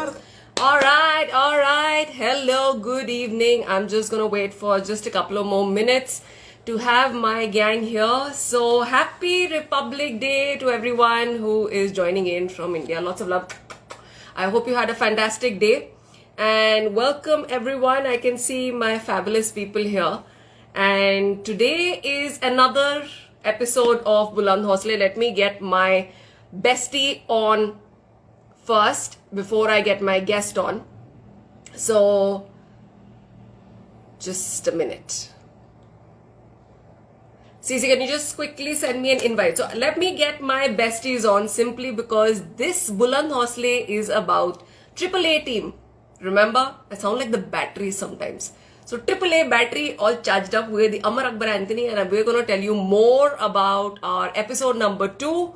All right. Hello, good evening. I'm just gonna wait for just a couple of more minutes to have my gang here. So happy Republic Day to everyone who is joining in from India. Lots of love. I hope you had a fantastic day. And welcome everyone. I can see my fabulous people here. And today is another episode of Buland Hosle. Let me get my bestie on first before I get my guest on. So, just a minute. Cece, can you just quickly send me an invite? So, let me get my besties on simply because this Buland Hosle is about AAA team. Remember? I sound like the battery sometimes. So, AAA battery all charged up with the Amar Akbar Anthony, and we're going to tell you more about our episode number 2.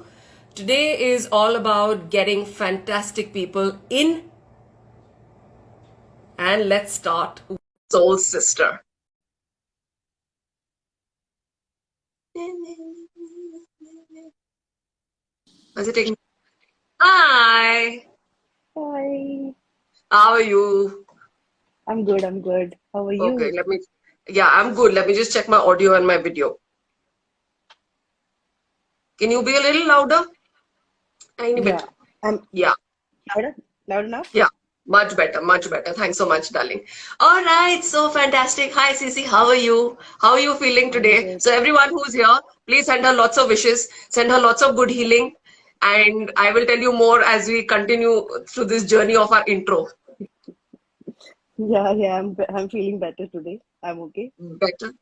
Today is all about getting fantastic people in. And let's start with Soul Sister. How's it taking? Hi. Hi. How are you? I'm good. How are you? Okay, yeah, I'm good. Let me just check my audio and my video. Can you be a little louder? Tiny bit. Yeah. Loud enough? Yeah. Much better, much better. Thanks so much, darling. All right, so fantastic. Hi, Cece. How are you? How are you feeling today? Good. So everyone who's here, please send her lots of wishes. Send her lots of good healing. And I will tell you more as we continue through this journey of our intro. Yeah, I'm feeling better today. I'm okay. Better.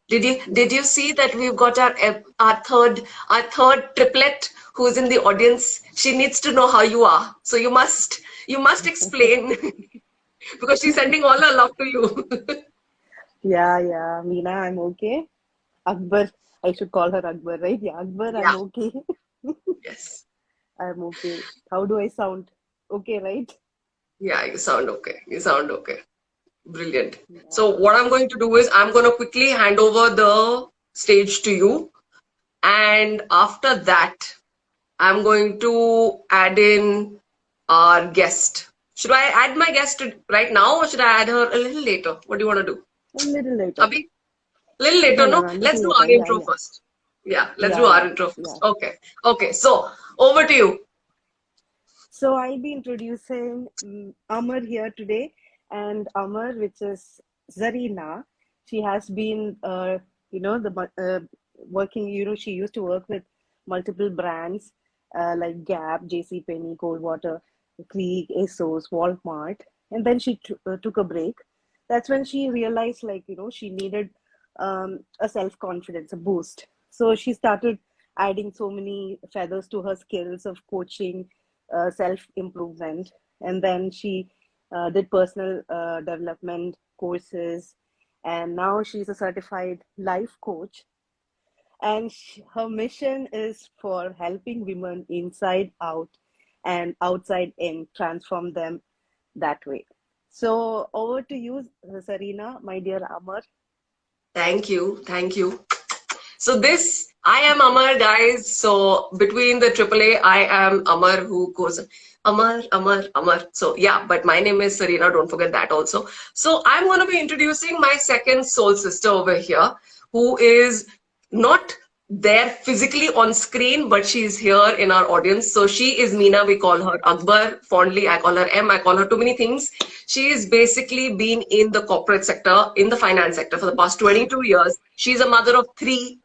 Did you see that we've got our third triplet who's in the audience? She needs to know how you are. So you must explain because she's sending all her love to you. Yeah, Meena, I'm okay. Akbar, I should call her Akbar, right? Yeah, Akbar, Yeah. I'm okay. Yes. I'm okay. How do I sound? Okay, right? Yeah, you sound okay. You sound okay. Brilliant. So what I'm going to do is I'm going to quickly hand over the stage to you. And after that, I'm going to add in our guest. Should I add my guest right now or should I add her a little later? What do you want to do? A little later. Abhi? A little later, no? Little Let's do later. our intro first. Yeah, let's do our intro first. Okay. So over to you. So I'll be introducing Amar here today, and Amar, which is Zarina. She has been, working. She used to work with multiple brands like Gap, JCPenney, Coldwater, Clique, ASOS, Walmart, and then she took a break. That's when she realized, she needed a self confidence, a boost. So she started adding so many feathers to her skills of coaching, self improvement, and then she did personal development courses, and now she's a certified life coach. And her mission is for helping women inside out and outside in, transform them that way. So over to you, Sarina, my dear Amar. Thank you. So I am Amar, guys. So between the AAA, I am Amar who goes Amar. So yeah, but my name is Sarina. Don't forget that also. So I'm going to be introducing my second soul sister over here, who is not there physically on screen, but she's here in our audience. So she is Meena. We call her Akbar. Fondly, I call her M. I call her too many things. She is basically been in the corporate sector, in the finance sector for the past 22 years. She's a mother of three.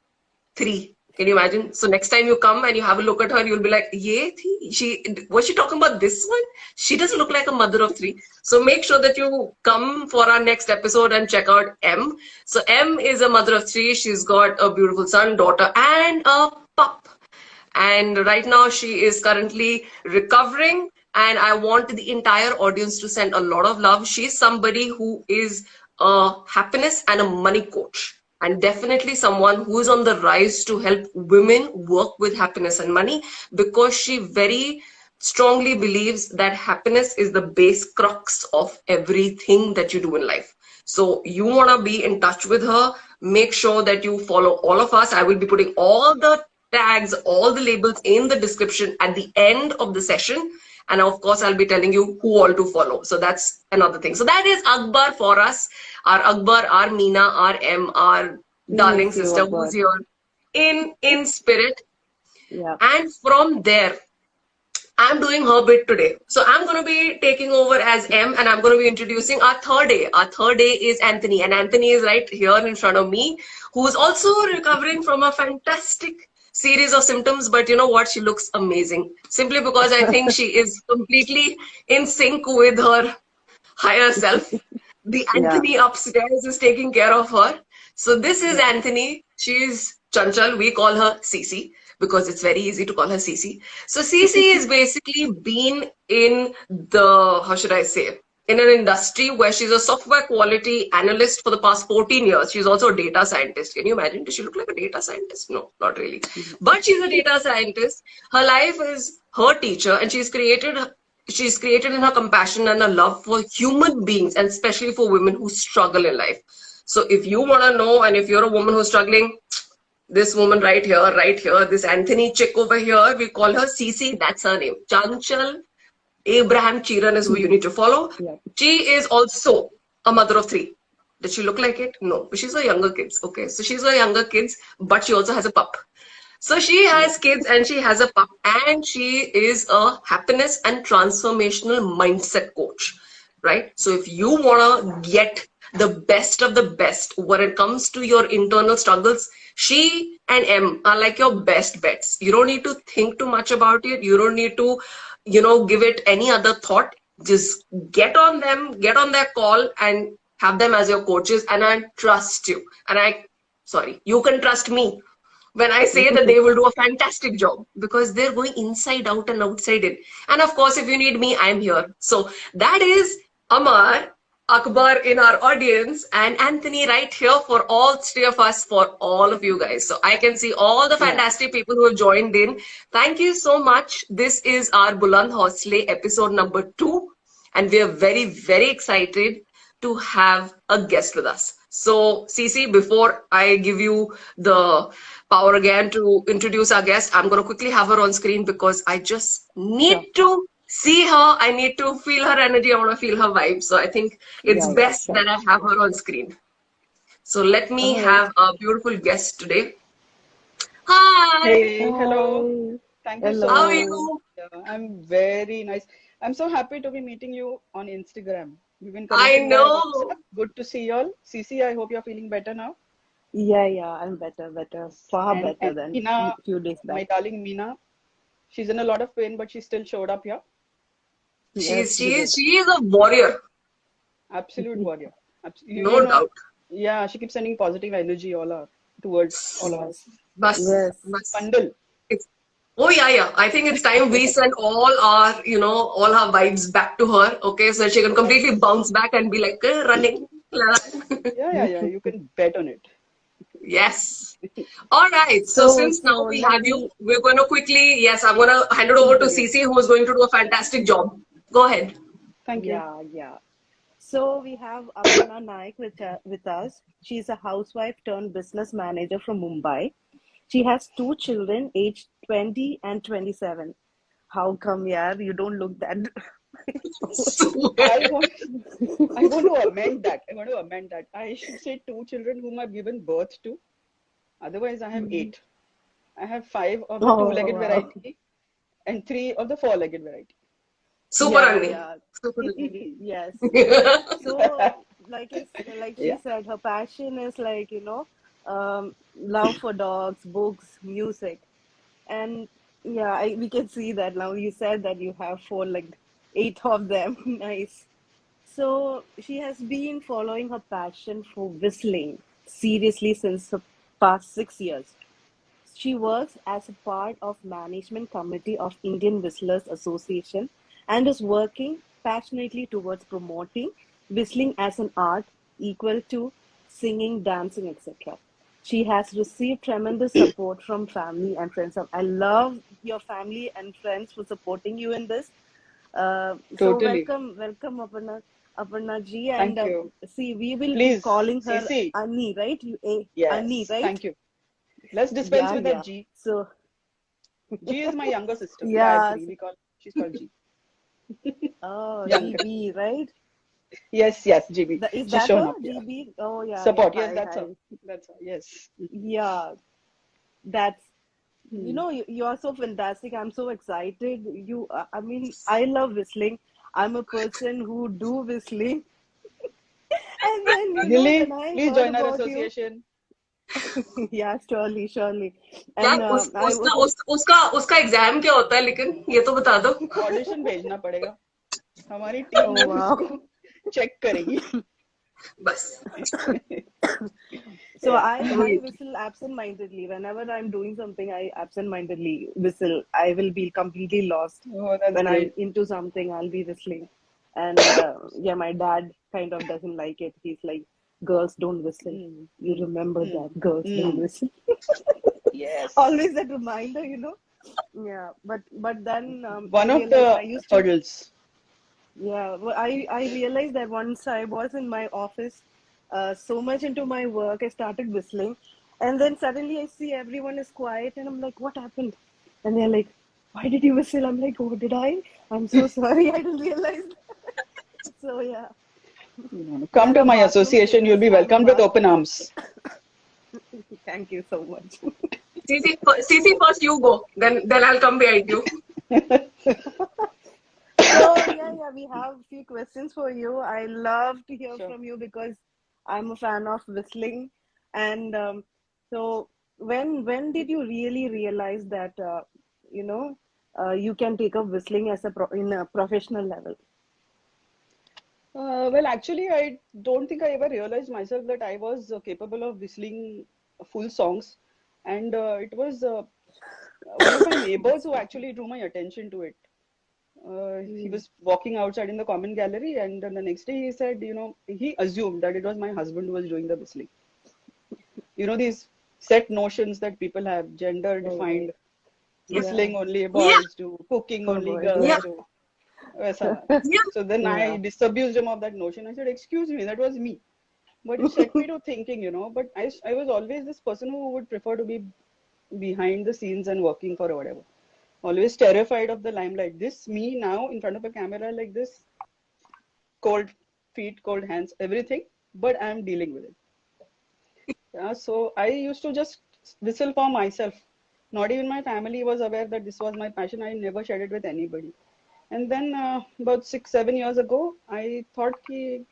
Can you imagine? So next time you come and you have a look at her, you'll be like, "Ye thi? Was she talking about this one? She doesn't look like a mother of three." So make sure that you come for our next episode and check out M. So M is a mother of three. She's got a beautiful son, daughter, and a pup. And right now she is currently recovering. And I want the entire audience to send a lot of love. She's somebody who is a happiness and a money coach, and definitely someone who is on the rise to help women work with happiness and money, because she very strongly believes that happiness is the base crux of everything that you do in life. So you want to be in touch with her, make sure that you follow all of us. I will be putting all the tags, all the labels in the description at the end of the session. And of course, I'll be telling you who all to follow. So that's another thing. So that is Akbar for us. Our Akbar, our Meena, our M, our We darling miss you, sister who's Akbar. here in spirit. Yeah. And from there, I'm doing her bit today. So I'm going to be taking over as M and I'm going to be introducing our third A. Our third A is Anthony. And Anthony is right here in front of me, who's also recovering from a fantastic series of symptoms. But you know what? She looks amazing. Simply because I think she is completely in sync with her higher self. The Yeah. Anthony upstairs is taking care of her. So this is Yeah. Anthony. She's Chanchal. We call her Cece because it's very easy to call her Cece. So Cece is basically been in the, how should I say, in an industry where she's a software quality analyst for the past 14 years. She's also a data scientist. Can you imagine? Does she look like a data scientist? No, not really. But she's a data scientist. Her life is her teacher, and she's created in her compassion and a love for human beings, and especially for women who struggle in life. So if you want to know, and if you're a woman who's struggling, this woman right here, this Anthony chick over here, we call her Cece. That's her name. Chanchal Abraham Chiran is who you need to follow. Yeah. She is also a mother of three. Does she look like it? No. She's a younger kids. Okay. So she's a younger kids, but she also has a pup. So she Yeah. has kids and she has a pup, and she is a happiness and transformational mindset coach, right? So if you want to get the best of the best when it comes to your internal struggles, she and M are like your best bets. You don't need to think too much about it. You don't need to, give it any other thought. Just get on them, get on their call and have them as your coaches. And I trust you. Sorry, you can trust me when I say that they will do a fantastic job because they're going inside out and outside in. And of course, if you need me, I'm here. So that is Amar, Akbar in our audience, and Anthony right here for all three of us, for all of you guys. So I can see all the Yeah. fantastic people who have joined in. Thank you so much. This is our Buland Hosle episode number 2. And we are very, very excited to have a guest with us. So, Cece, before I give you the power again to introduce our guest, I'm going to quickly have her on screen because I just Sure. need to see her. I need to feel her energy. I want to feel her vibe. So, I think it's Yeah. Yeah. best Sure. that I have her on screen. So, let me All right. have our beautiful guest today. Hi, Hey, hello. Hi. Thank you so how are much. Hello. you? Yeah, I'm very nice. I'm so happy to be meeting you on Instagram. We've been I connecting via know. WhatsApp. Good to see you all. Cece, I hope you're feeling better now. Yeah. Yeah. I'm better. Better. Far And better than Meena, few days my back. darling Meena, she's in a lot of pain, but she still showed up here. Yes, She she is, did. she is a warrior, Absolute warrior. no doubt. Yeah, she keeps sending positive energy towards all of us. Yes. Bus, Yes. bus. Bundle. It's, oh yeah, yeah. I think it's time we send all our vibes back to her. Okay, so she can completely Yes. bounce back and be like running. Yeah. You can bet on it. Yes. All right. So So, since now so we let have you, me. we're going to quickly. Yes, I'm going to hand it over to Introduce. Cece, who is going to do a fantastic job. Go ahead. Thank you. Yeah. Yeah. So we have Aparna Naik with us. She's a housewife turned business manager from Mumbai. She has two children, aged 20 and 27. How come, yeah, you don't look that I want I want to amend that. I want to amend that. I should say two children whom I've given birth to. Otherwise, I have eight. I have five of the Oh, two-legged wow. variety and three of the four-legged variety. Super Yeah, Anni. yeah. Super Anni. Yes. So, like she Yeah, said, her passion is love for dogs, books, music. And yeah, we can see that now. You said that you have four, like eight of them. Nice. So she has been following her passion for whistling seriously since the past 6 years. She works as a part of management committee of Indian Whistlers Association and is working passionately towards promoting whistling as an art equal to singing, dancing, etc. She has received tremendous support from family and friends. I love your family and friends for supporting you in this. So totally. welcome, Aparna ji, and Thank you. see, we will be Please, calling her Cece. Annie, right? Annie, Yes, right? thank you. Let's dispense Yeah, with that yeah. G. So G is my younger sister. Yeah, yeah, actually, she's called G. Oh, Younger. GB, right? Yes, yes, GB. Is She's that shown her? up. Yeah. GB? Oh, yeah, yeah. Support. Yes, Hi, that's her. hi. That's her. Yes. Yeah, that's, Hmm. you're so fantastic. I'm so excited. I mean, I love whistling. I'm a person who do whistling. And then, when Really? I Please heard join our about you, association. yeah, surely, surely. यार And I उसका was, उसका exam क्या होता है, लेकिन ये तो बता दो। ऑडिशन भेजना पड़ेगा, हमारी टीम oh, वो wow. उसको चेक करेगी। बस So Yeah. I whistle absent-mindedly. Whenever I'm doing something, I absent-mindedly whistle. I will be completely lost. Oh, that's When I'm great. into something, I'll be whistling. And yeah, my dad kind of doesn't like it. He's like, girls don't whistle. Mm, You mm, remember mm, that. Girls don't mm. whistle. Yes. Always that reminder. Yeah, but then I One of realized I the used to. hurdles. Yeah, well, I realized that once I was in my office, so much into my work, I started whistling, and then suddenly I see everyone is quiet, and I'm like, "What happened?" And they're like, "Why did you whistle?" I'm like, "Oh, did I? I'm so sorry. I didn't realize." So yeah, Come then to a my bathroom association, you'll singer. be I'm a welcomed with bath. open arms. Thank you so much. सीसी first you go, then I will come behind you. So yeah, we have a few questions for you. I love to hear Sure. from you because I'm a fan of whistling. And so when did you really realize that you know you can take up whistling as in a professional level? Well, actually, I don't think I ever realized myself that I was capable of whistling full songs. And it was one of my neighbors who actually drew my attention to it. He Mm. was walking outside in the common gallery, and then the next day he said, he assumed that it was my husband who was doing the whistling. These set notions that people have, gender Right, right. defined, Yeah. whistling only Yeah, boys do, cooking For only boys, yeah, girls yeah. do. वैसा. yeah. So then Yeah. I disabused him of that notion. I said, excuse me, that was me. But it set me to thinking. But I was always this person who would prefer to be behind the scenes and working for whatever. Always terrified of the limelight. This me now in front of a camera like this, cold feet, cold hands, everything, but I'm dealing with it. Yeah, so I used to just whistle for myself. Not even my family was aware that this was my passion. I never shared it with anybody. And then about 6, 7 years ago, I thought ki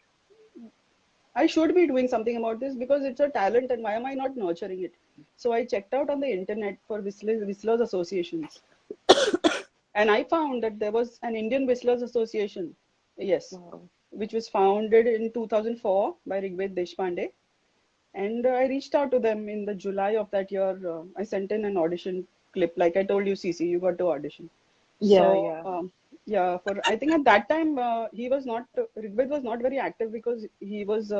I should be doing something about this because it's a talent and why am I not nurturing it? So I checked out on the internet for whistlers associations. And I found that there was an Indian Whistlers Association, yes, Wow. which was founded in 2004 by Rigved Deshpande. And I reached out to them in the July of that year. I sent in an audition clip. Like I told you, CC, you got to audition. Yeah, So, yeah. yeah, I think at that time, Rigved was not very active because he was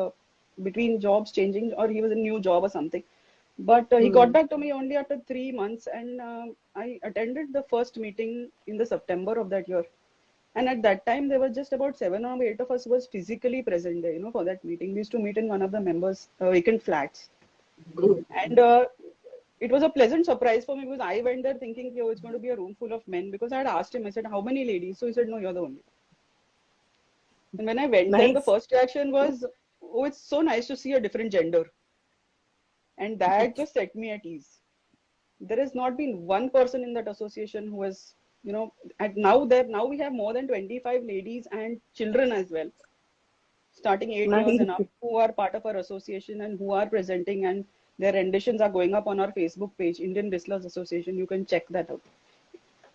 between jobs changing or he was a new job or something. But he got Mm. back to me only after 3 months, and I attended the first meeting in the September of that year. And at that time, there were just about 7 or 8 of us was physically present there, for that meeting. We used to meet in one of the members' vacant flats. And it was a pleasant surprise for me because I went there thinking, oh, it's going to be a room full of men. Because I had asked him, I said, how many ladies? So he said, no, you're the only. And when I went there, the Nice. first reaction was, oh, it's so nice to see a different gender. And that just set me at ease. There has not been one person in that association who has, and now we have more than 25 ladies and children as well, starting 8 years Nice. and up, who are part of our association and who are presenting, and their renditions are going up on our Facebook page, Indian Wrestlers Association. You can check that out.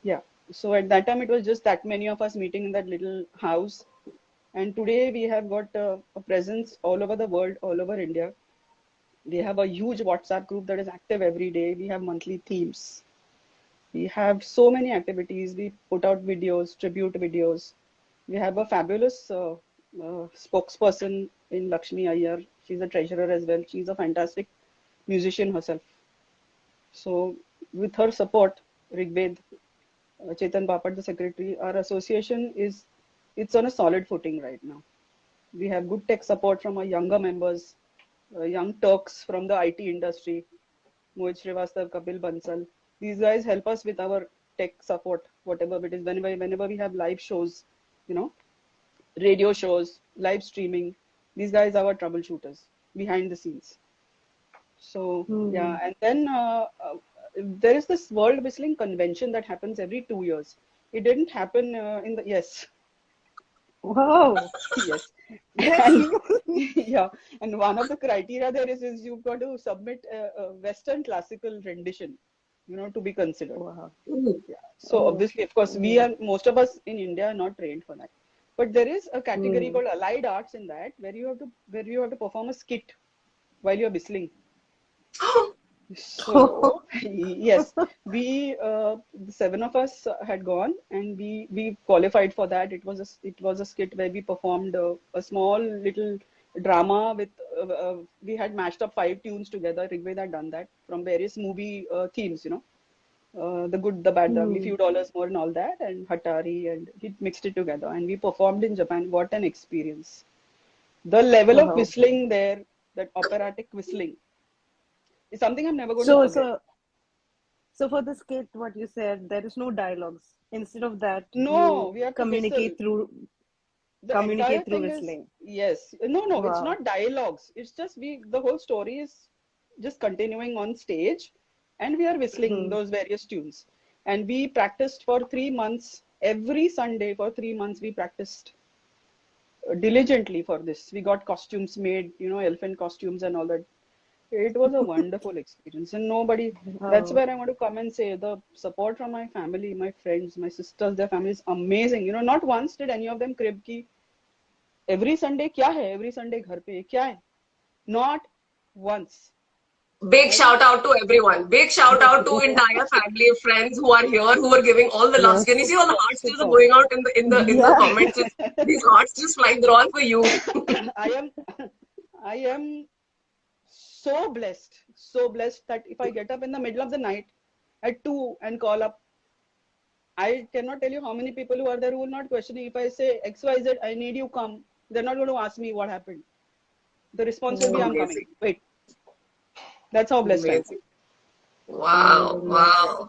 Yeah. So at that time, it was just that many of us meeting in that little house. And today we have got a presence all over the world, all over India. We have a huge WhatsApp group that is active every day. We have monthly themes. We have so many activities. We put out videos, tribute videos. We have a fabulous spokesperson in Lakshmi Iyer. She's a treasurer as well. She's a fantastic musician herself. So, with her support, Rigved, Chetan Bapat, the secretary, our association it's on a solid footing right now. We have good tech support from our younger members, young Turks from the IT industry, Mohit Srivastav, Kapil Bansal. These guys help us with our tech support, whatever it is. Whenever we have live shows, you know, radio shows, live streaming. These guys are our troubleshooters behind the scenes. So yeah, and then there is this World Whistling Convention that happens every 2 years. It didn't happen in the yes. Wow, Yes. that's And you. yeah, and one of the criteria there is you've got to submit a Western classical rendition, you know, to be considered. Wow. Yeah. So Oh, obviously, of course, we yeah. are most of us in India are not trained for that. But there is a category Hmm. called allied arts in that where you have to perform a skit while you're whistling. So yes, we the seven of us had gone and we qualified for that. It was a skit where we performed a small little drama with we had mashed up 5 tunes together. Rigved had done that from various movie themes, you know, the good, the bad, the ugly, Hmm. few dollars more, and all that, and Hatari, and he mixed it together, and we performed in Japan. What an experience! The level of Wow. whistling there, that operatic whistling, is something I'm never going to So, forget. so, so for the skit, what you said, there is no dialogues. Instead of that, No, you we have to whistle. communicate through The entire thing is, whistling. yes. No, it's Wow. not dialogues. It's just the whole story is just continuing on stage and we are whistling Hmm. those various tunes. And we practiced for 3 months. Every Sunday for 3 months, we practiced diligently for this. We got costumes made, you know, elephant costumes and all that. It was a wonderful experience, and that's Wow. where I want to come and say the support from my family, my friends, my sisters, their family is amazing. You know, not once did any of them crib ki every Sunday क्या है, every Sunday घर पे क्या है, not once. Big Every shout out to everyone. Big shout out to entire family, friends who are here, who are giving all the loves. Can you see Yes. all the hearts just superb. going out in the Yeah. comments? These hearts just flying. They're all for you. I am I am so blessed that if I get up in the middle of the night at 2 and call up, I cannot tell you how many people who are there who will not questioning. If I say XYZ, I need you come, they're not going to ask me what happened. The response will be, I'm Oh, coming. Amazing. Wait, that's how blessed I am. Amazing. Wow. oh, Wow.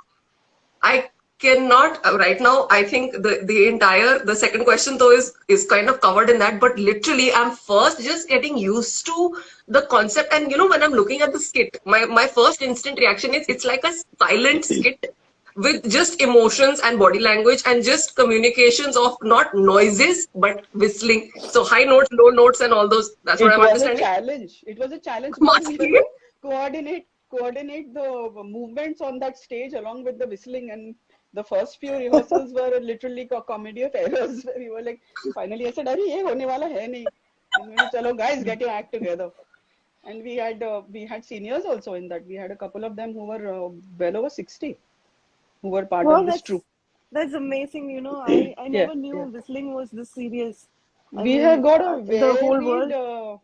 I cannot right now. I think the second question though is kind of covered in that, but literally I'm first just getting used to the concept. And you know, when I'm looking at the skit, my first instant reaction is it's like a silent skit with just emotions and body language and just communications of not noises but whistling. So high notes, low notes, and all those. That's what It I'm was a understanding. challenge. It was a challenge because we Must had be. to coordinate the movements on that stage along with the whistling. And the first few rehearsals were literally a comedy of errors. We were like, finally I said, "Arey, ye hone wala hai nahi." And we said, "Chalo guys, get your act together." And we had seniors also in that. We had a couple of them who were well over 60 who were part wow, of this troupe. that's amazing. You know, I Yeah, never knew yeah. whistling was this serious. I We have mean, got a the whole varied world. uh,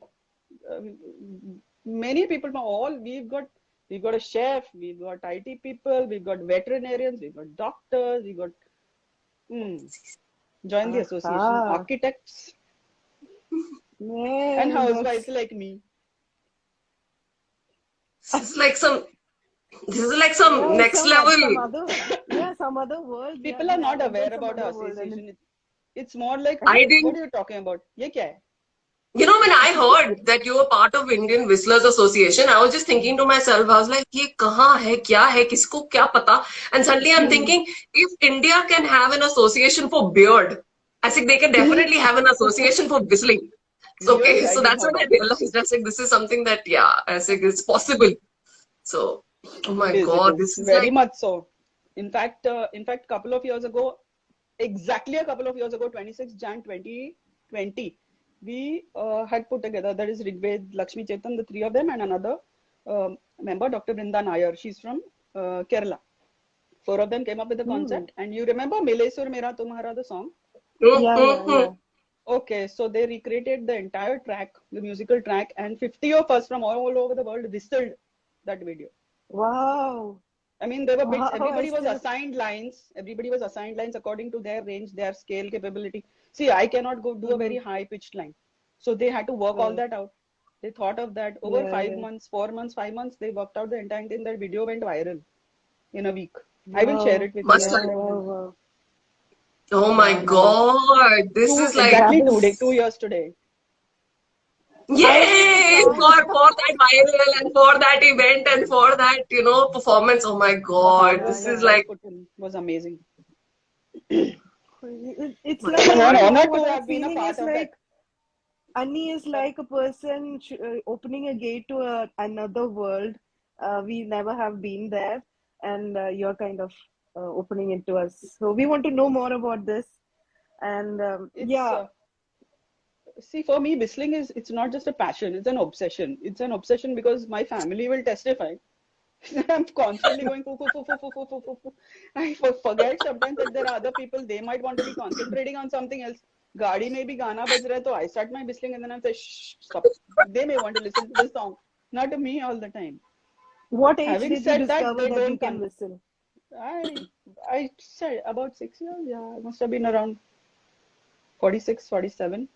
many people from all we've got a chef, we've got IT people, we've got veterinarians, we've got doctors, we got mm, join the association, Aha, architects and man, housewives that's like me. This is like some. This is like some yeah, next level. some other world. People are We have not entered aware some about our other world, and association. It's more like I what didn't. are you talking about? Ye kya hai? You know, when I heard that you were part of Indian Whistlers Association, I was just thinking to myself, I was like, ये कहाँ है, क्या है, किसको क्या पता? And suddenly I'm thinking, if India can have an association for beard, I think they can definitely have an association for whistling. So, okay, Really, I so didn't that's know when I about this. realized, I think this is something that, yeah, I think it's possible. So, oh my It God, is this is very like, much so. In fact, couple of years ago, exactly a couple of years ago, 26 Jan 2020, we had put together, that is Rigved, Lakshmi Chetan, the three of them, and another member, Dr. Brinda Nair. She's from Kerala. Four of them came up with the hmm. concept. And you remember Milesur Mera Tumhara, the song? Yeah, yeah, mm-hmm. yeah. Okay, so they recreated the entire track, the musical track, and 50 of us from all over the world whistled that video. Wow, I mean, there were bits, wow. I everybody was still, assigned lines. Everybody was assigned lines according to their range, their scale, capability. See, I cannot go do a hmm. very high pitched line. So they had to work all Right. that out. They thought of that over Yeah, 5 months, 4 months, 5 months. They worked out the entire thing. That video went viral in a week. I will share wow, it with you. Must I'll wow, have. share it with wow, you. wow. Oh my Yeah, nice. God. This is like, That Exactly is 2 years today. how was the yay, song? for that viral and for that event and for that, performance. Oh my The God. hard Yeah, work This that is yeah. guys like, put in was amazing. It's my like, I'm you God. know, honored what to I'm have been a feeling part is of that. like Annie is like a person opening a gate to another world. We never have been there, and you're kind of opening it to us. So we want to know more about this. And It's yeah, See, for me, whistling it's not just a passion, it's an obsession. It's an obsession because my family will testify. I'm constantly going foo, foo, foo, foo, foo, foo, foo, foo, foo. Forget sometimes that there are other people, they might want to be concentrating on something else. Gaadi mein bhi gana baj raha hai, so I start my whistling and then I'm say, shh, stop. They may want to listen to this song, not to me all the time. what age Having did you said that, discover they that you don't can con. whistle? I I said about 6 years. Yeah, I must have been around 46, 47.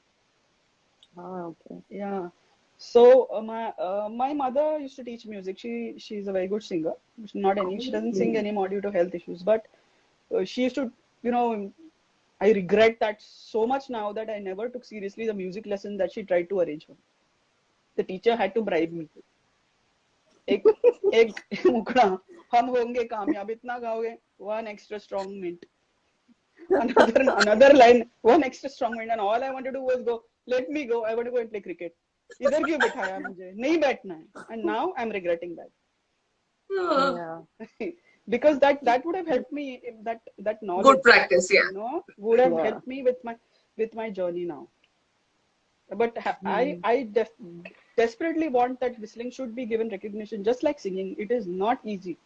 Ah, okay. Yeah. So my mother used to teach music. She's a very good singer. Not any. She doesn't sing Mm. anymore due to health issues. But she used to, you know, I regret that so much now that I never took seriously the music lesson that she tried to arrange for me. The teacher had to bribe me. एक एक मुखड़ा हम होंगे कामयाब इतना गाओगे one extra strong mint another line one extra strong mint and all I wanted to do was go let me go I want to go and play cricket इधर क्यों बिठाया मुझे नहीं बैठना है and now I'm regretting Ah, Yeah. that because that would have helped me that good knowledge practice, yeah. would have Yeah. helped me with my journey now but Mm. desperately want that whistling should be given recognition just like singing it is not easy.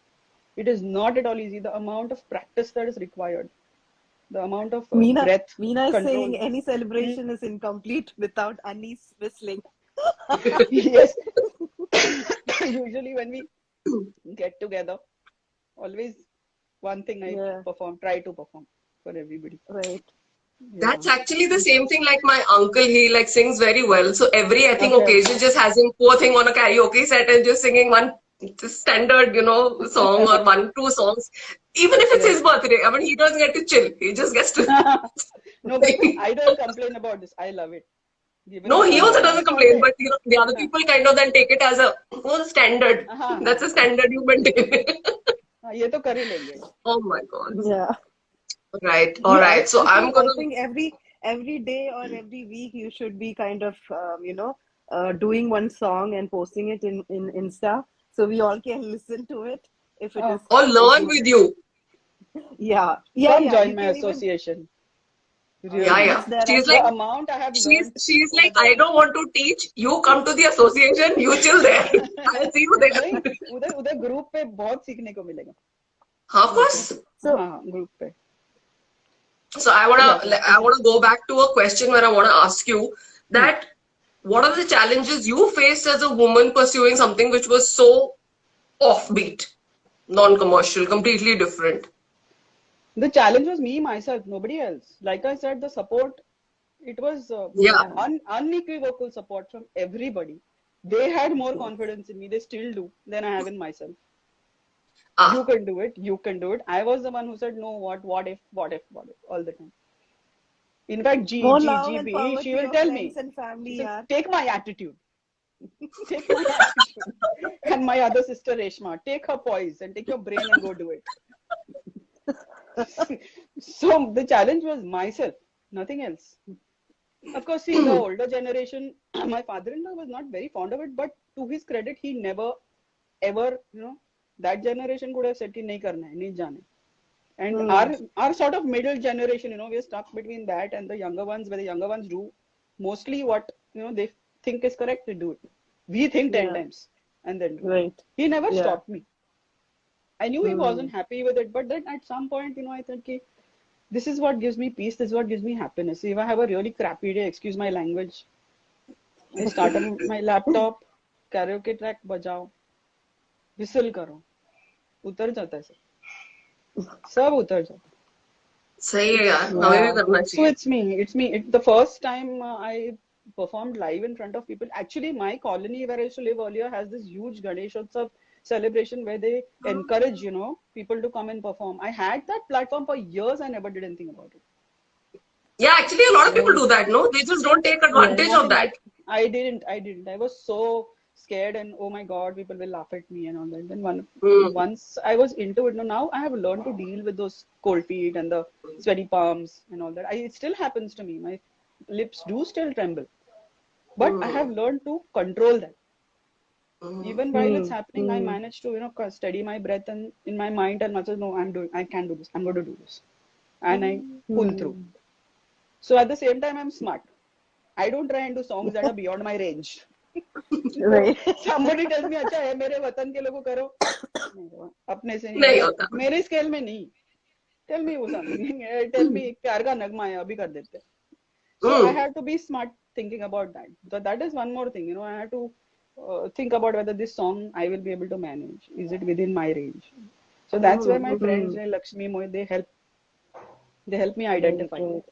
It is not at all easy. The amount of practice that is required, the amount of breath Meena is control. saying any Hmm. celebration is incomplete without Annie's whistling. Yes. Usually when we get together, always one thing I Yeah, try to perform for everybody. right. Yeah. That's actually the same thing like my uncle. He like sings very well. So every, I think, Okay. occasion just has him poor thing on a karaoke set and just singing one standard, song or one, two songs. Even if it's Yes. his birthday, I mean, he doesn't get to chill. He just gets to No, but sing. I don't complain about this. I love it. Given No, the he also opportunity, doesn't so complain, okay. but the other people kind of then take it as a standard. That's a standard you maintain. ये तो कर ही लेंगे. Oh my God. Yeah. Right. All You, right. So I'm I gonna. think every day or every week you should be kind of doing one song and posting it in Insta so we all can listen to it if it is Or learn okay. with you. Come Yeah. join You my can even. association. Yeah, Really. It's yeah. there She's as like, The well. amount I have she's learned she's over like, I there. don't want to teach. You come to the association. You chill there. I'll see you नहीं there. उधर उधर group पे बहुत सीखने को मिलेगा. Of Okay. course. So हाँ group पे. So I Yeah. wanna I wanna go back to a question where I wanna ask you Hmm. that what are the challenges you faced as a woman pursuing something which was so offbeat, non-commercial, completely different? The challenge was me myself, nobody else. Like I said, the support it was Yeah. yeah. unequivocal support from everybody. They had more confidence in me. They still do than I have in myself. You Ah. can do it. You can do it. I was the one who said no. What if all the time. In fact, More love and power She to will your tell friends me. and She family, says, yaar. take my attitude. Take my attitude. And my other sister Reshma, take her poise and take your brain and go do it. So the challenge was myself, nothing else. Of course, see, the older generation, my father-in-law was not very fond of it, but to his credit, he never, ever, that generation could have said, कि नहीं करना है, नहीं जाना है. And Hmm. our sort of middle generation, we're stuck between that and the younger ones, where the younger ones do mostly what, they think is correct, they do it. We think 10 Yeah. times and then do it. Right. He never Yeah. stopped me. I knew he Hmm. wasn't happy with it, but then at some point, I thought, okay, this is what gives me peace. This is what gives me happiness. If I have a really crappy day, excuse my language, I start up my laptop, karaoke track बजाओ, whistle करो, उतर जाता है सब उतर जाता है. सही है यार हमें भी Yeah. करना So चाहिए. it's me. The first time I performed live in front of people. Actually, my colony where I used to live earlier has this huge Ganeshotsav celebration where they encourage, people to come and perform. I had that platform for years. I never did anything about it. Yeah, actually, a lot of people Right. do that, no? They just don't take Yes. advantage of Imagine, that. I didn't. I was so scared, and oh my God, people will laugh at me and all that. Then Mm. once I was into it, no, now I have learned to deal with those cold feet and the sweaty palms and all that. It still happens to me. My lips do still tremble, but I have Mm. learned to control that. Mm. Even while it's Hmm. happening, I Hmm. manage to, steady my breath and in my mind and muscles, no, I can do this. I'm going to do this. And I pull through. Hmm. So at the same time, I'm smart. I don't try and do songs that are beyond my range. So Right. somebody tells me, अच्छा है मेरे वतन के लोगों करो नहीं बाबा, अपने से नहीं नहीं होगा होता. मेरे स्केल में नहीं tell me वो something tell me प्यार का नगमा है अभी कर देते हैं. So I Mm. had to be smart thinking about that. So that is one more thing, I had to think about whether this song I will be able to manage. Is it within my range? So that's where my Mm. friends, Hmm. Lakshmi, Mohit, they help me Right. identify Right.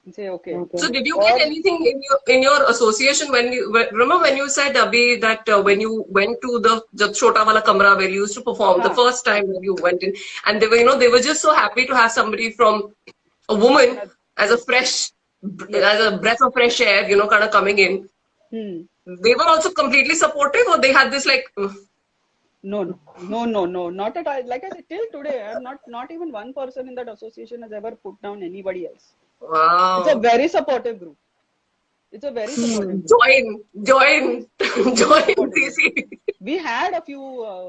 and say, okay, So Okay. did you get or anything in your association when you remember when you said Abhi that when you went to the Chota Wala Kamra where you used to perform the हाँ, first time when you went in and they were they were just so happy to have somebody from a woman as a yes, fresh as yes. a breath of fresh air kind of coming in. Hmm. They were also completely supportive or they had this like No, no, no, no, no, not at all. Like I said, till today, I'm not even one person in that association has ever put down anybody else. It's a wow, very supportive group. It's a very supportive Hmm. group. join Very join supportive group. CC. We had a few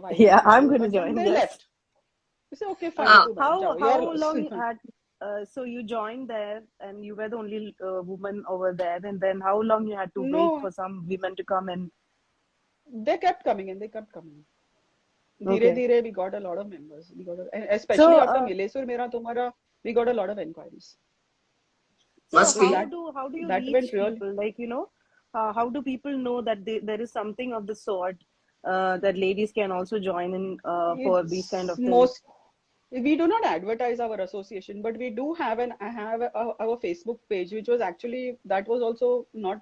Yeah, violent I'm incidents, going to but then join. they Yes. left. We say, okay, fine, Ah, too bad. How Jao, your how loss. long had so you joined there and you were the only woman over there, and then how long you had to wait No, for some women to come and they kept coming in. They kept coming in. Dheere okay. dheere, we got a lot of members. And especially So after Milesur Mera Tumhara, we got a lot of inquiries. so must So be. how do you that went reach real. people? Like, how do people know that there is something of the sort that ladies can also join in for these kind It's of things? most we do not advertise our association, but we do have our Facebook page, which was actually that was also not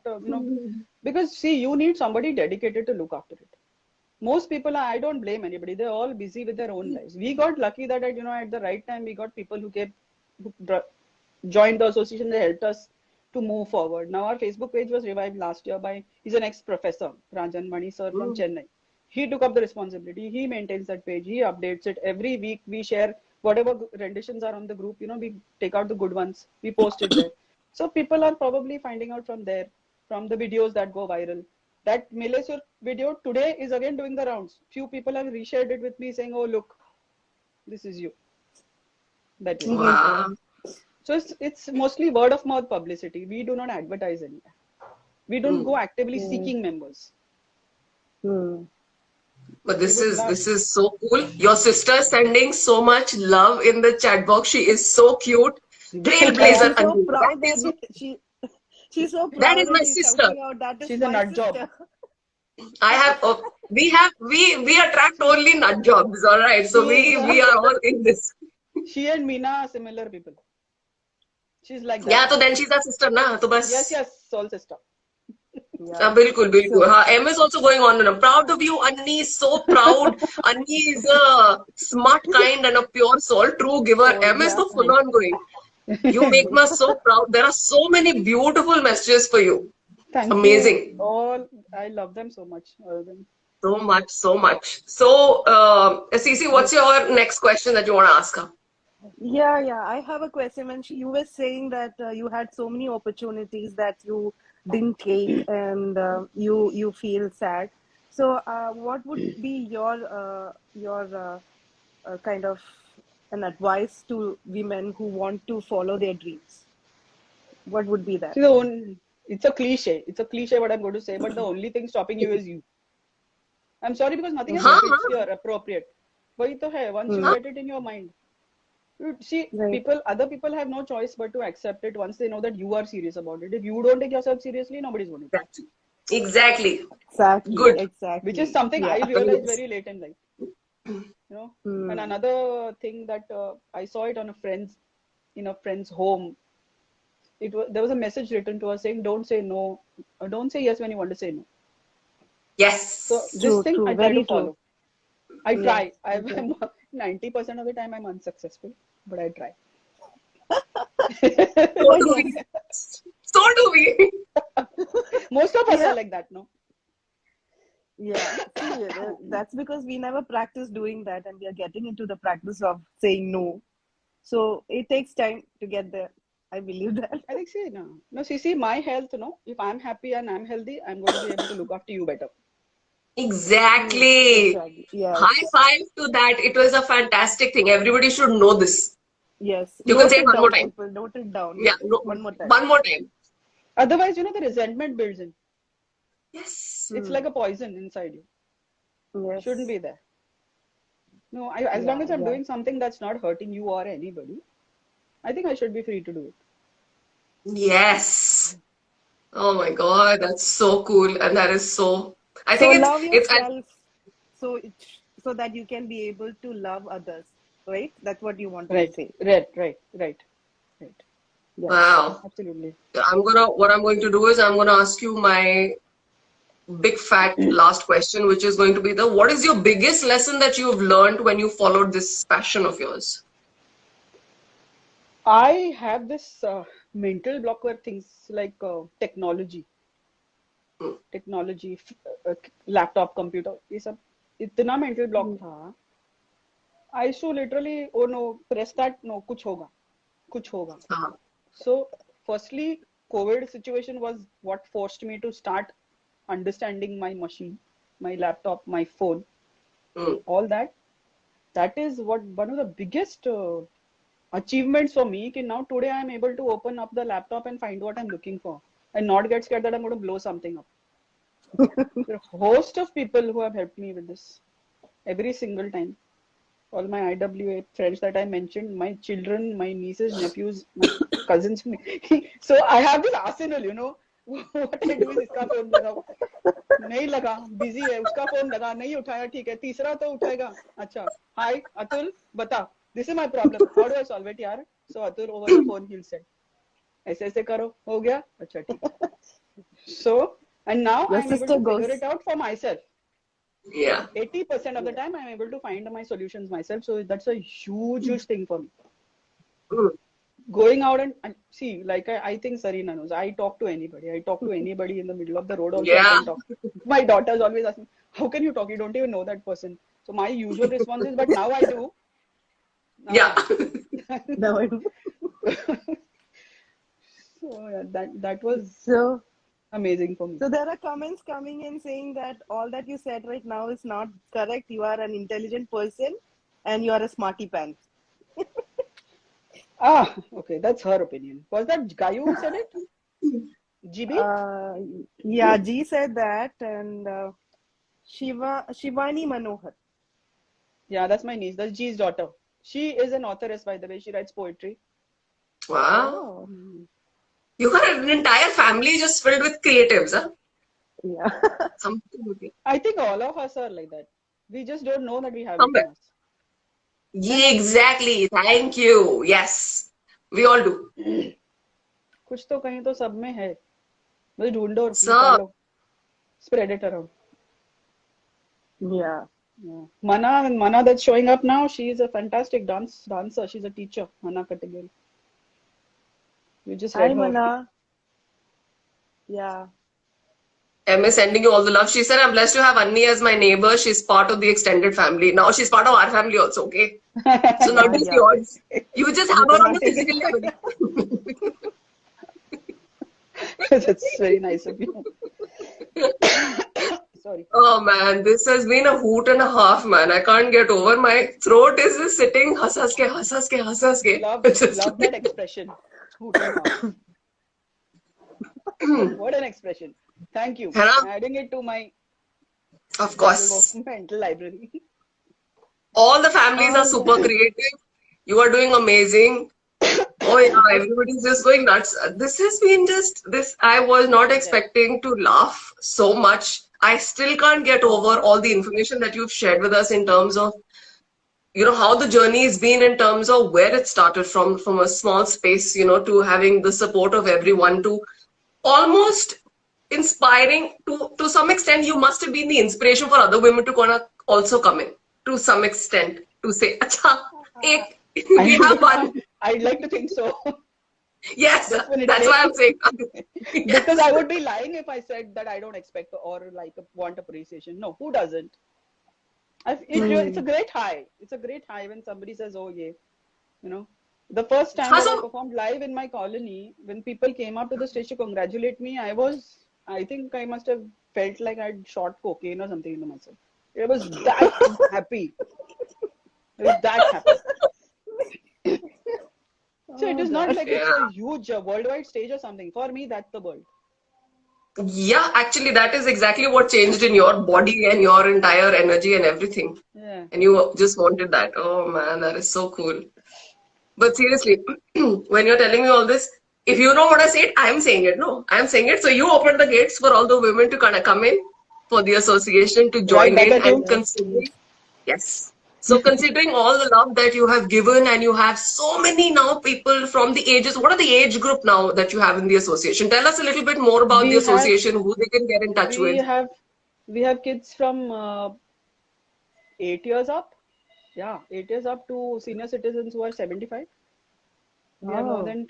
because see you need somebody dedicated to look after it. Most people are, I don't blame anybody. They're all busy with their own lives. We got lucky that at the right time we got people who joined the association. They helped us to move forward. Now our Facebook page was revived last year by he's an ex-professor, Rajan Mani sir from Mm. Chennai. He took up the responsibility. He maintains that page. He updates it every week. We share whatever renditions are on the group. We take out the good ones. We post it there. So people are probably finding out from there, from the videos that go viral. That Milesur video today is again doing the rounds. Few people have reshared it with me saying, "Oh look, this is you." That way. Mm-hmm. Wow. So it's mostly word of mouth publicity. We do not advertise anywhere. We don't go Mm. actively Okay. seeking members. Hmm. But We this would is love. this is so cool. Your sister sending so much love in the chat box. She is so cute. And Trailblazer she's Yeah, so Anu. That proud that is she's so that proud is and my she's sister. shouting out, "That is she's a my nut job. sister." I have we attract only nut jobs. All right. So She is. we are all in this. She and Meena are similar people. She's like that. Yeah. So then she's our sister, na. तो Yes, बस yes, soul sister. Yeah. बिल्कुल बिल्कुल So हाँ M is also going on and I'm proud of you Annie so proud Annie is a smart kind and a pure soul true giver so M is yeah. the full on going you make me so proud there are so many beautiful messages for you Thank you. amazing All I love them so much. All of them. so much so Cece what's Yes. your next question that you want to ask her Yeah, yeah. I have a question. When you were saying that you had so many opportunities that you didn't take, and you feel sad. So, what would be your kind of an advice to women who want to follow their dreams? What would be that? See, the only, it's a cliche. It's a cliche what I'm going to say, but the only thing stopping you is you. I'm sorry because nothing else हाँ fits हाँ here appropriate. वही तो है. Once you Hmm. हाँ get it in your mind. See, Right. other people have no choice but to accept it once they know that you are serious about it. If you don't take yourself seriously, nobody's going to. exactly exactly Exactly. good Which is Exactly. something I Yeah. realized yes very late in life. You know. And Hmm. another thing that I saw it on in a friend's home. There was a message written to us saying, "Don't say no, don't say yes when you want to say no." So yes this True. thing True. I try to Very true. follow. I Yes. try. Okay. 90% of the time I'm unsuccessful, but I try. So do we. So do we. Most of us Yeah. are like that, no? Yeah, see, that's because we never practice doing that, and we are getting into the practice of saying no. So it takes time to get there. I believe that. I think, see, no, see, my health, no. If I'm happy and I'm healthy, I'm going to be able to look after you better. Exactly. Exactly. Yes. High five to that. It was a fantastic thing. Everybody should know this. Yes. You can Note say it it one more down, time. people. Note it down. Yeah, no, One more time. one more time. Otherwise, the resentment builds in. Yes. It's like a poison inside you. Yes. Shouldn't be there. No, as long as I'm doing something that's not hurting you or anybody, I think I should be free to do it. Yes. Oh my God, that's so cool. And that is so, I So think love it's, yourself so that you can be able to love others, right? That's what you wanted to Right, say. right. Yes. wow. Absolutely. What I'm going to do is I'm gonna ask you my big fat last question, which is going to be what is your biggest lesson that you've learned when you followed this passion of yours? I have this mental block where things like technology, Hmm. Laptop computer ये सब इतना mental block था. I used to literally, oh no, press that, no, कुछ होगा. Uh, So firstly, COVID situation was what forced me to start understanding my machine, my laptop, my phone, hmm. all that. That is what one of the biggest achievements for me. Ki now today I am able to open up the laptop and find what I'm looking for and not get scared that I'm going to blow something up. There are a host of people who have helped me with this every single time. All my IWA friends that I mentioned, my children, my nieces, nephews, my cousins. So I have this arsenal. What I do is इसका phone लगाओ, नहीं लगा, busy है, उसका phone लगा, नहीं उठाया, ठीक है, तीसरा तो उठाएगा, अच्छा, hi, Atul, बता, this is my problem, how do I solve it, यार? So Atul over the phone he'll say, ऐसे करो, हो गया, अच्छा ठीक है. So, and now Your I'm able sister to goes. figure it out for myself. Yeah. 80% of the time I'm able to find my solutions myself. So that's a huge thing for me. Hmm. Going out and see, like I think Sarina knows, I talk to anybody. I talk to anybody in the middle of the road also. I Yeah. can talk. My daughters always ask me, how can you talk? You don't even know that person. So my usual response is, but now I do. Now Yeah. I do. No, I don't. So yeah, that was So amazing for me. So there are comments coming in saying that all that you said right now is not correct. You are an intelligent person and you are a smarty pants. Ah, okay, that's her opinion. Was that guy who said it? GB? Yeah, G said that, and Shivani Manohar. Yeah, that's my niece. That's G's daughter. She is an authoress, by the way. She writes poetry. Wow. Oh, You got an entire family just filled with creatives, huh? yeah. Something with it. I think all of us are like that. We just don't know that we have it Somewhere. in us. Yeah, exactly. Thank you. Yes. We all do. कुछ तो कहीं तो सब में है. बस ढूंढो और So, निकालो. Spread it around. Yeah. Yeah. Mana that's showing up now. She is a fantastic dancer. She's a teacher. Mana category. You just Hi, read her. Mana. Yeah. Em is sending you all the love. She said, I'm blessed to have Anni as my neighbor. She's part of the extended family. Now she's part of our family also, okay? So not just Yeah. yours. You just have her on the Automatic. physical level. That's very nice of you. Sorry. Oh man, this has been a hoot and a half, man. I can't get over. My throat is just sitting has ke. Love that expression. Hoot and half. What an expression. Thank you. है ना? Adding it to my Of course. mental library. All the families are super creative. You are doing amazing. Oh yeah, everybody's just going nuts. This has been just this. I was not expecting to laugh so much. I still can't get over all the information that you've shared with us in terms of, how the journey has been in terms of where it started from a small space, to having the support of everyone, to almost inspiring to some extent. You must have been the inspiration for other women to kind of also come in to some extent to say, Acha, we have one. I'd like to think so. Yes, that's Definitely. why I'm saying. Because Yes. I would be lying if I said that I don't expect or like want appreciation. No, who doesn't? It's a Hmm. great high. It's a great high when somebody says, "Oh yeah," you know. The first time Huh, that I so, performed live in my colony, when people came up to the stage to congratulate me, I think I must have felt like I'd shot cocaine or something into myself. It was that happy. It was that happy. So it Oh is not God. like it's yeah. a huge worldwide stage or something. For me, that's the world. Yeah, actually, that is exactly what changed in your body and your entire energy and everything. Yeah. And you just wanted that. Oh man, that is so cool. But seriously, when you're telling me all this, if you don't want to say it, I'm saying it. No, I'm saying it. So you opened the gates for all the women to kind of come in for the association to Right join back in at and you. Yes, please. considering, yes. So considering all the love that you have given and you have so many now people from the ages, what are the age group now that you have in the association? Tell us a little bit more about the We have association, who they can get in touch we with. have we have kids from 8 years up. Yeah, 8 years up to senior citizens who are 75. We have Oh. more than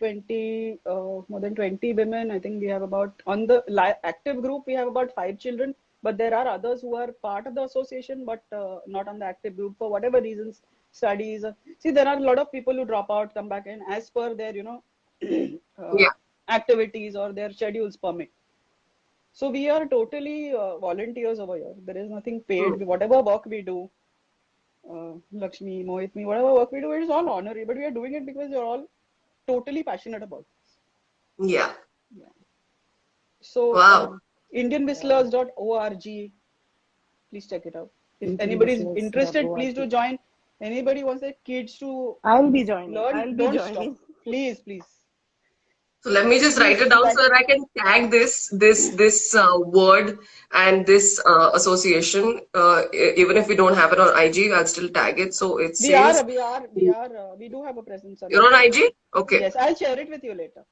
20 women. I think we have about on the active group we have about 5 children, but there are others who are part of the association but not on the active group for whatever reasons, studies. See, there are a lot of people who drop out, come back in as per their uh, Yeah. activities or their schedules permit. So we are totally volunteers over here. There is nothing Hmm. paid. Whatever work we do, Lakshmi, Mohit, whatever work we do, it is all honorary. But we are doing it because we're all totally passionate about this. Yeah. Yeah. So, Wow. Yeah. indianwhistlers.org, please check it out. If anybody is interested, please do indianwhistlers.org. join. Anybody wants their kids to I'll be joining. learn, I'll be don't stop. joining. Please, please, So let me just write please it down so let. that I can tag this word and this association. Even if we don't have it on IG, I'll still tag it. So it We are, says we are, we are, we do have a presence on you're on IG. IG. Okay. Yes, I'll share it with you later.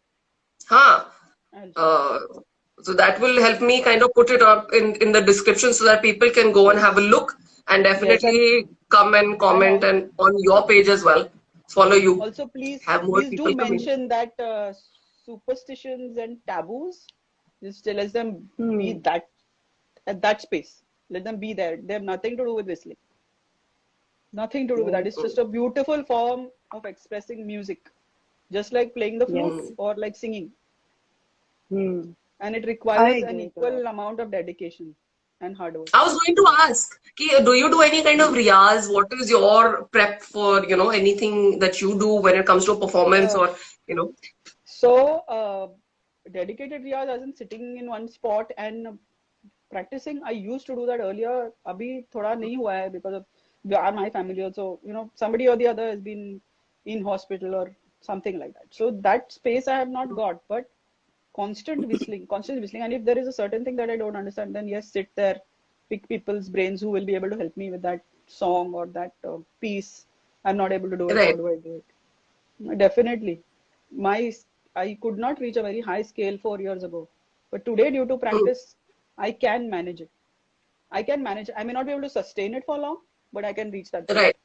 Huh. I'll share it. Uh, so that will help me kind of put it up in the description so that people can go and have a look and Yes, and definitely come and and comment all, and on your page as well. Follow you. also Have more please do people come in. mention that superstitions and taboos, just let them be Hmm. that at that space. Let them be there. They have nothing to do with whistling. Nothing to do with that. Right. It's just a beautiful form of expressing music, just like playing the flute Yes. Mm. or like singing. Hmm. And it I requires an agree to that. equal amount of dedication and hard work. I was going to ask, do you do any kind of riyaz? What is your prep for, anything that you do when it comes to a performance Uh, or, you know? so, dedicated riyaz as in sitting in one spot and practicing. I used to do that earlier. Abhi thoda nahi hua hai because of my family also. Somebody or the other has been in hospital or something like that. So that space I have not got, but constant whistling. And if there is a certain thing that I don't understand, then yes, sit there, pick people's brains who will be able to help me with that song or that piece. I'm not able to do it. How Right. do I do it? Definitely. My I could not reach a very high scale 4 years ago, but today, due to Mm. practice, I can manage it. I can manage. I may not be able to sustain it for long, but I can reach that point. Right.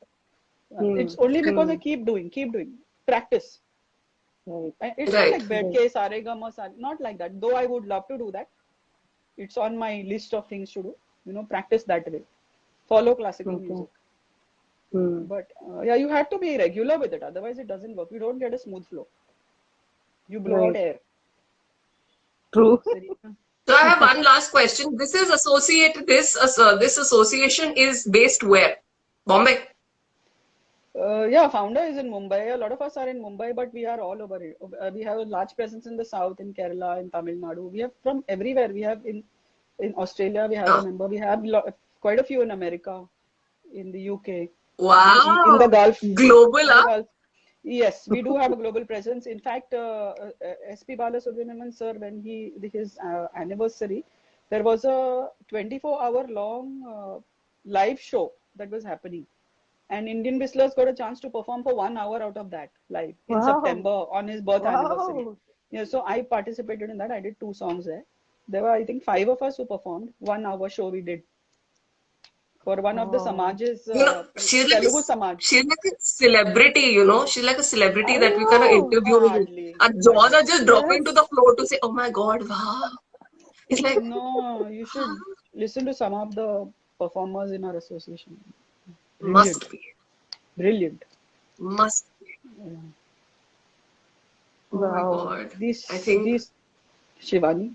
Hmm. It's only because I Hmm. keep doing, practice. Right. It's not Right. like bed Right. case, not like that. Though I would love to do that. It's on my list of things to do. Practice that way. Follow classical Okay. music. Hmm. But yeah, you have to be regular with it. Otherwise, it doesn't work. You don't get a smooth flow. You blow out Right. air. True. Serena. So I have one last question. This association is based where? Bombay. Yeah, founder is in Mumbai. A lot of us are in Mumbai, but we are all over it. We have a large presence in the south, in Kerala, in Tamil Nadu. We have from everywhere. We have in Australia. We have a Oh, member. We have quite a few in America, in the UK, in the wow. Gulf, Global, in the huh? Gulf. Yes, we do have a global presence. In fact, SP Balasubramanian sir, when his anniversary, there was a 24-hour long live show that was happening, and Indian Whistlers got a chance to perform for 1 hour out of that live in Wow. September on his birth anniversary. Wow. Yeah, so I participated in that. I did 2 songs there. There were, I think, 5 of us who performed. 1 hour show we did. for one of the Oh. Samajes, She's like Telugu Samaj. she's like a celebrity, She's like a celebrity that we kind of Oh, interview. Hardly, Our jaws are hardly. just dropping to the yes. floor to say, "Oh my God, wow!" It's like, No, you should listen to some of the performers in our association. Brilliant, must be, brilliant. must be. Oh my Wow. God. I think, This Shivani,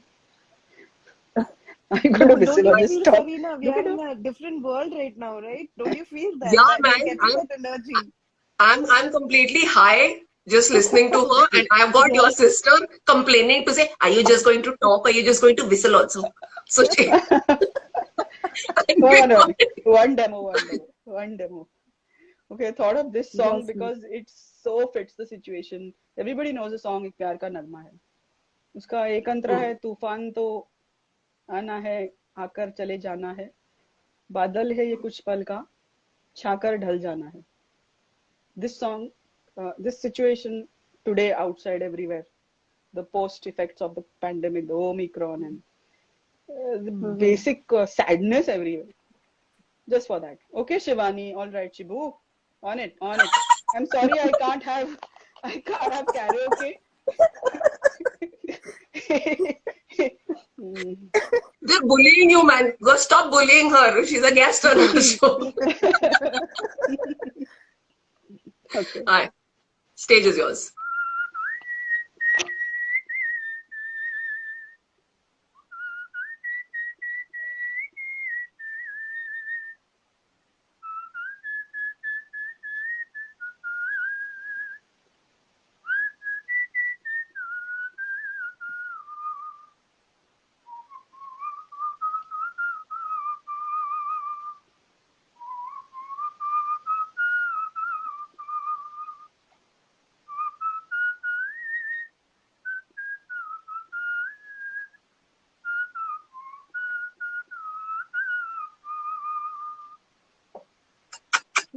I'm going to Don't whistle you on this. feel, Stop. Savina, we Look are at in her. a different world right now, right? Don't you feel that? yeah, You're man, getting that energy. I'm completely high just listening to her, and I've got your Yes. sister complaining to say, "Are you just going to talk? Or are you just going to whistle also?" So she, and No, we no, no. got One demo. Okay, I thought of this song Yes. because it so fits the situation. Everybody knows the song एक प्यार का नगमा है. उसका एक अंतरा है तूफान तो आना है आकर चले जाना है बादल है ये कुछ पल का छाकर ढल जाना है. This song, this situation today outside everywhere, the post effects of the pandemic, the Omicron, and the Mm-hmm. basic sadness everywhere. Just for that. Okay, Shivani. All right, Shibu. On it, on it. I'm sorry, I can't have karaoke. Hmm. they're bullying you, man. Go stop bullying her. She's a guest on our show. Okay. Hi, stage is yours.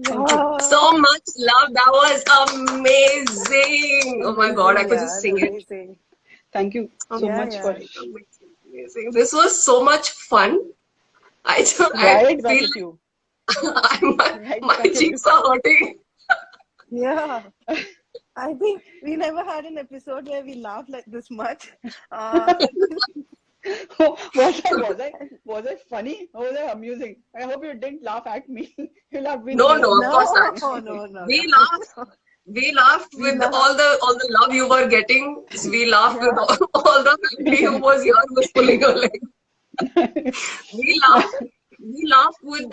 Thank you. So Wow. much love. That was amazing. Oh my God, I Amazing, could just yeah. sing it. Amazing. Thank you so Yeah, much for yeah. Amazing, amazing, amazing. This was so much fun. I right back feel at you. like Right my back at you. cheeks are hurting. Yeah. I think we never had an episode where we laughed like this much. Uh, Was I funny or was I amusing? I hope you didn't laugh at me. You laughed with No, me. no, of course no, not. no, no, We no. laughed. We laughed We with laughed. all the love you were getting. We laughed with Yeah. all the family who was here who was pulling your leg. We laughed. We laughed with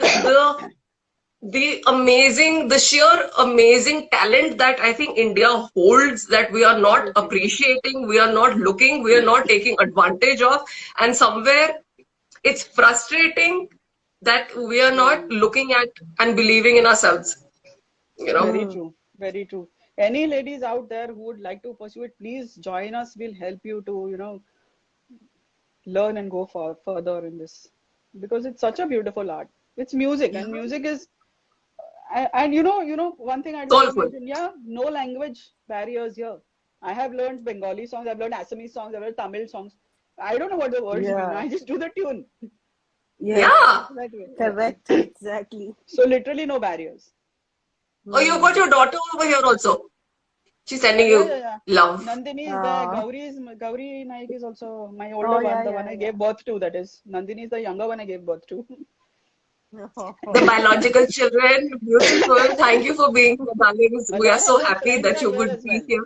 the amazing, the sheer amazing talent that I think India holds, that we are not Absolutely. appreciating, we are not looking, we are not taking advantage of, and somewhere it's frustrating that we are not looking at and believing in ourselves. You know. Very Mm. true. Very true. Any ladies out there who would like to pursue it, please join us. We'll help you to, learn and go further in this because it's such a beautiful art. It's music, Yeah. and music is, and one thing I'd like to Soulful. mention, yeah, no language barriers here. I have learned Bengali songs, I've learned Assamese songs, I've learned Tamil songs. I don't know what the words mean. Yeah. I just do the tune Yes. Yeah. that way. Yeah. Correct. Exactly. So literally no barriers. Oh, you've got Mm. your daughter over here also. She's sending Yeah, yeah, you yeah. love. Nandini is there. Uh, Gauri Naik is also my older oh, one, yeah, the one yeah, I yeah. gave birth to. That is, Nandini is the younger one I gave birth to. The Oh. biological children, beautiful. Thank you for being here, darlings. We are Azara, so your happy friends that are you here would as be well. here.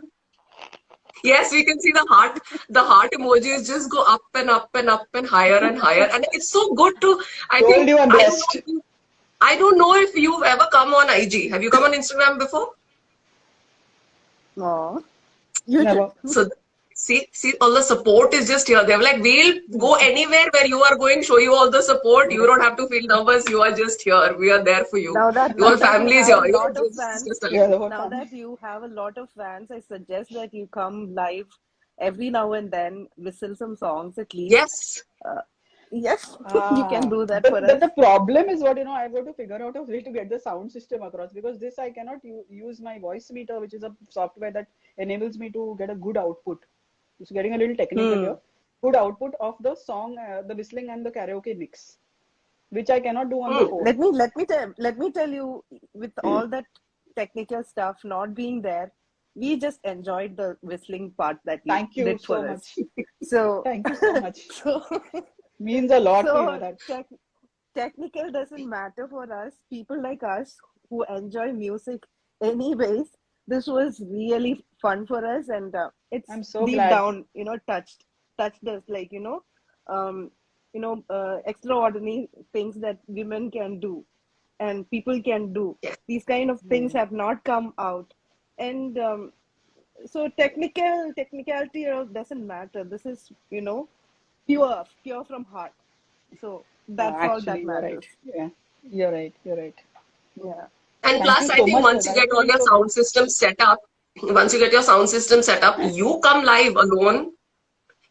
Yes, we can see the heart. The heart emojis just go up and up and up and higher and higher. And it's so good to, I Told think, you I'm I don't know blessed. if you, I don't know if you've ever come on IG. Have you come on Instagram before? Oh. You should. Never. So see, all the support is just here. They're like, we'll go anywhere where you are going, show you all the support. You don't have to feel nervous. You are just here. We are there for you. Now that Your now whole that you family is have here. a lot of fans, Just a Yeah, little. the whole now family. that you have a lot of fans, I suggest that you come live every now and then, whistle some songs at least. Yes. Uh, yes, you can Ah, do that but for us. the problem is what, I've got to figure out a way to get the sound system across because this I cannot use my voice meter, which is a software that enables me to get a good output. It's getting a little technical Hmm. here. Good output of the song, the whistling and the karaoke mix. which I cannot do on the phone. Let me tell you, with all that technical stuff not being there, we just enjoyed the whistling part that you Thank you did so for us. much. So, Thank you so much. so, Means a lot to so hear that. technical doesn't matter for us. People like us who enjoy music anyways, this was really fun for us, and it's I'm so deep glad. down, touched us, like, extraordinary things that women can do and people can do. Yes. These kind of things have not come out, and so technicality doesn't matter. This is, pure from heart. So that's all Actually, that you're right. matters. Yeah, you're right. You're right. Yeah. And Thank plus, you I so think much for once you that. get I'm all feeling your so good. sound systems set up, once you get your sound system set up, you come live alone,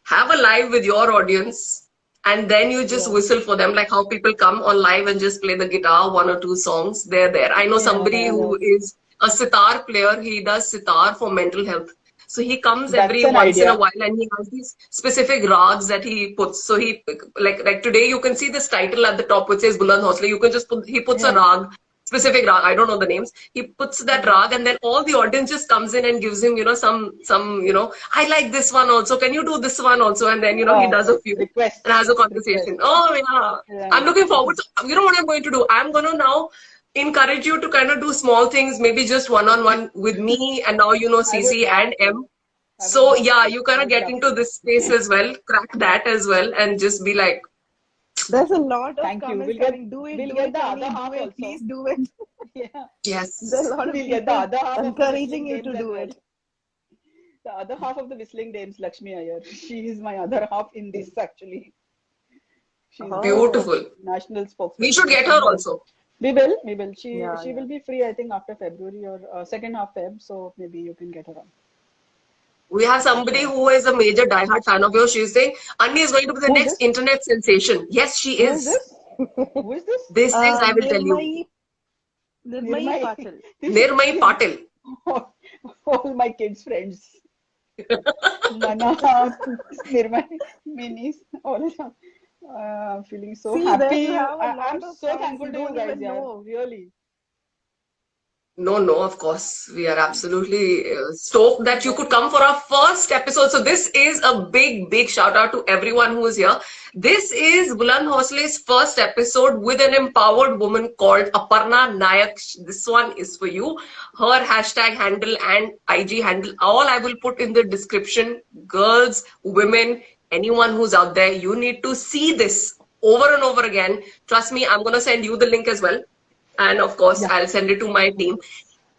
have a live with your audience, and then you just Yeah. whistle for them, like how people come on live and just play the guitar, one or two songs. They're there. I know somebody Yeah. who is a sitar player. He does sitar for mental health. So he comes That's every an once in a idea. while and he has these specific rags that he puts. So he like today you can see this title at the top which says Buland Hosle. You can just he puts a Yeah. rag, specific rag. I don't know the names. He puts that Hmm. rag and then all the audience just comes in and gives him, some, I like this one also. Can you do this one also? And then, he does a few and has a Requests. conversation. Oh yeah. I'm Yeah. looking forward to, you know what I'm going to do? I'm going to now encourage you to kind of do small things, maybe just one-on-one with me and now, I would CC love and to. M. I would So love yeah, to. you I kind of would get love into to. this space as well, crack that as well, and just be like, There's a lot of Thank you. comments coming. We'll Do get it, the other honey. Do half it. also. Please do it. Yeah. There are yes. a lot of We'll get the people other half of the encouraging whistling you to dames as do well. it. The other half of the whistling dames, Lakshmi Iyer. She is my other half in this actually. She's the Oh, Beautiful. national We spokesperson. should So get she'll her be there. also. We will. She yeah, she yeah. will be free, I think, after February or second half Feb. So maybe you can get her on. We have For somebody sure. who is a major diehard fan of yours. She's saying, Annie is going to be the Who is next this? internet sensation. Yes, she Who is is. this? Who is this? This is, I will tell you, Nirmai Nirmai. Patil. This Nirmai Patil. all my kids' friends. Mana, Nirmai, Minis, all of them. Feeling so See, there you happy. have a I'm lot of so fans thankful you to you don't guys, even yeah. know. Really. No, no, of course. We are absolutely stoked that you could come for our first episode. So this is a big, big shout out to everyone who is here. This is Buland Hosle's first episode with an empowered woman called Aparna Nail. This one is for you. Her hashtag handle and IG handle, all I will put in the description. Girls, women, anyone who's out there, you need to see this over and over again. Trust me, I'm going to send you the link as well. And of course, Yeah. I'll send it to my team.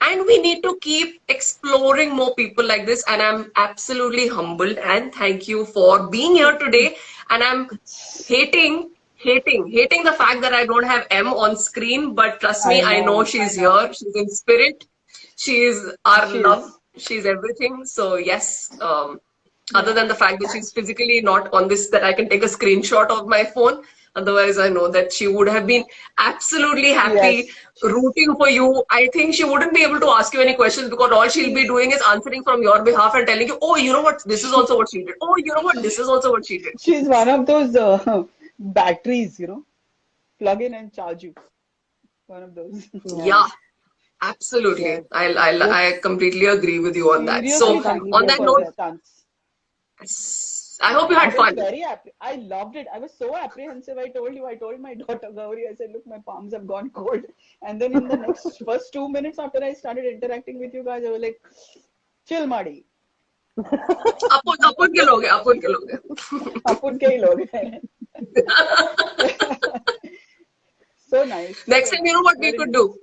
And we need to keep exploring more people like this. And I'm absolutely humbled and thank you for being here today. And I'm hating the fact that I don't have M on screen. But trust me, I I know know. I she's know. here. She's in spirit. She's our She love. is. She's everything. So yes, other Yeah. than the fact that she's physically not on this, that I can take a screenshot of my phone. Otherwise, I know that she would have been absolutely happy Yes. rooting for you. I think she wouldn't be able to ask you any questions because all she'll be She's doing is answering from your behalf and telling you, oh, you know what, this is she, also what she did. Oh, you know what, this is also what she did. she's one of those batteries, plug in and charge you. One of those. Yeah. Yeah, absolutely. Yes. I completely agree with you on that. I Seriously, So, thank on you that completely for note, agree. this chance. I hope you I had was fun. very I loved it. I was so apprehensive. I told my daughter Gauri, I said, look, my palms have gone cold. And then in the next first 2 minutes after I started interacting with you guys, I was like, chill, Madi. अपन के लोग हैं, अपन के लोग हैं. अपन के ही लोग हैं. So nice. Next So time, you know nice. what we Very could nice. do?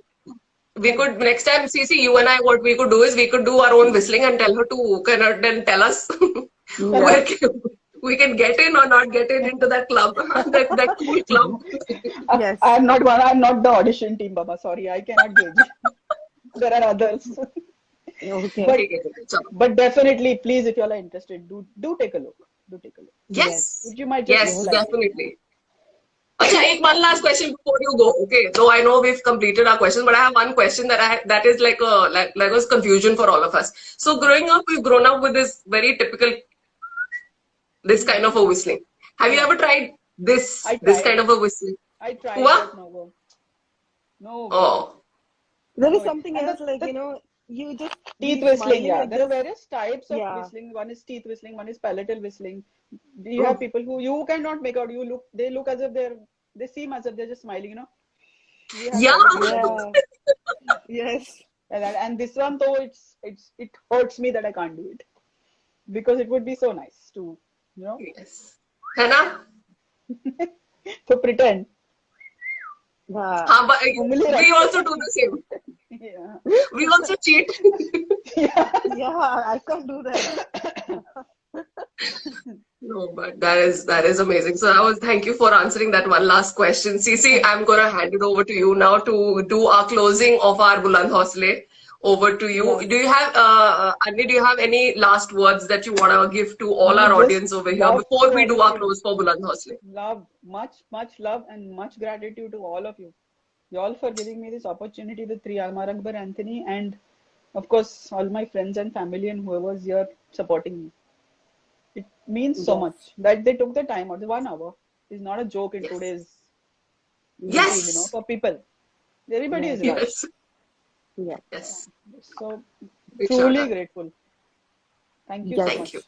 We Tell me. could, next time, CC, you and I, what we could do is we could do our own whistling and tell her to kind of then tell us Yeah. where we can get in or not get in into that club, that cool club. Yes. I'm not the audition team, Baba. Sorry, I cannot gauge. There are others. Okay. But ठीक है, ठीक है, चलो. But definitely, please, if you all are interested, do take a look. Do take a look. Yes, You might just yes, Yes. like it. definitely. Acha, one last question before you go. Okay, though I know we've completed our questions, but I have one question that is like a confusion for all of us. So growing up, we've grown up with this very typical this kind of a whistling. Have you Yeah, ever tried this I this tried. kind of a whistling? I tried, Hua? but no go. No way. Oh, There No is way. something And else, like, the you just teeth be whistling, smiling yeah. like There are this. various types of Yeah. whistling. One is teeth whistling, one is palatal whistling. You have oh, people who you cannot make out. They look as if they seem as if they're just smiling, We have yeah. certain people who, Yeah. Yes. and this one though, it hurts me that I can't do it because it would be so nice to, you know, Yes. Hannah? to pretend. Yeah. हाँ, but Ungli we rakh also do the same. Yeah. We also cheat. Yeah. Yeah, I can't do that. No, but that is amazing. So thank you for answering that one last question. Cece, I'm gonna hand it over to you now to do our closing of our Buland Hosle. Over to you. Yes. Do you have Anvi, do you have any last words that you wanna give to all No, our just audience over here love before to we all do of our you. close for Buland Hosle? Love, much love and much gratitude to all of you. You all for giving me this opportunity, the three Amar Akbar, Anthony, and of course, all my friends and family and whoever's here supporting me. It means so Yes. much that they took the time out. The 1 hour is not a joke in Yes. today's routine, Yes. for people. Everybody Yes. is rushed. Yes. Yes. Yes. So Big shout truly out. grateful. Thank you so Yes. Thank you. much.